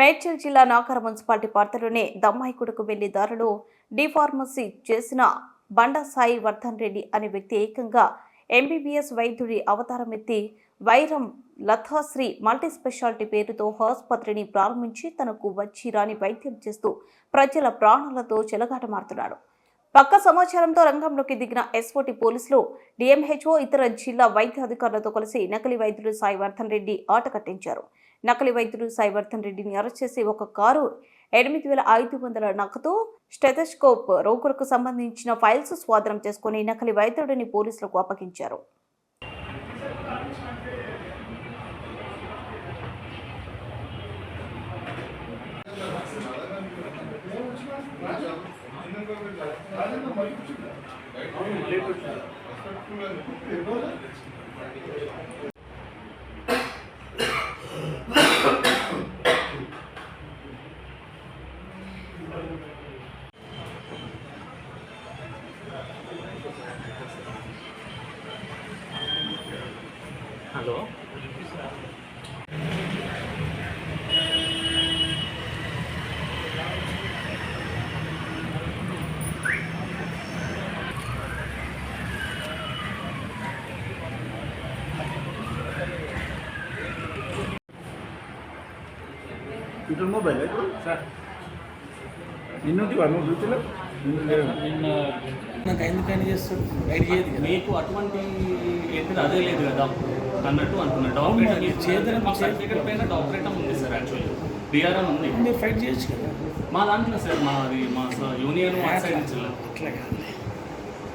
మేడ్చల్ జిల్లా నాగర్ మున్సిపాలిటీ పరిధిలోని దమ్మాయిగూడకు వెళ్లే దారిలో డిఫార్మసీ చేసిన బండా సాయి వర్ధన్ రెడ్డి అనే వ్యక్తి ఏకంగా ఎంబీబీఎస్ వైద్యుడి అవతారం ఎత్తి వైరం లతాశ్రీ మల్టీ స్పెషాలిటీ పేరుతో ఆసుపత్రిని ప్రారంభించి తనకు వచ్చి రాని వైద్యం చేస్తూ ప్రజల ప్రాణాలతో చెలగాటమాడుతున్నాడు. పక్క సమాచారంతో రంగంలోకి దిగిన ఎస్ఓటీ పోలీసులు, డిఎంహెచ్ఓ ఇతర జిల్లా వైద్య అధికారులతో కలిసి నకిలీ వైద్యుడు సాయి వర్ధన్ రెడ్డి ఆట కట్టించారు. నకిలీ వైద్యుడు సాయి వర్ధన్ రెడ్డిని అరెస్ట్ చేసి ఒక కారు, 8,500 నగదు, స్టెథోస్కోప్, రోగులకు సంబంధించిన ఫైల్స్ స్వాధీనం చేసుకుని నకిలీ వైద్యుడిని పోలీసులకు అప్పగించారు. హలో ఇటు మొబైల్ సార్ నిన్నటి నువ్వు డ్యూటీలో నాకు ఎందుకని చేస్తాడు గైడ్ చేయదు మీకు అటువంటి ఏంటిది అదే లేదు కదా అన్నట్టు అంటున్నాడు. డాక్టరేట్ చేద్దాం మా సర్టిఫికేట్ పైన డాక్టరేట్ ఉంది సార్. యాక్చువల్లీ డిఆర్ఎం ఉంది. మీరు ఫైట్ చేయొచ్చు కదా. మా దాంట్లో సార్ మాది మా యూనియన్ మా సైడ్ నుంచి అట్లా కాదు.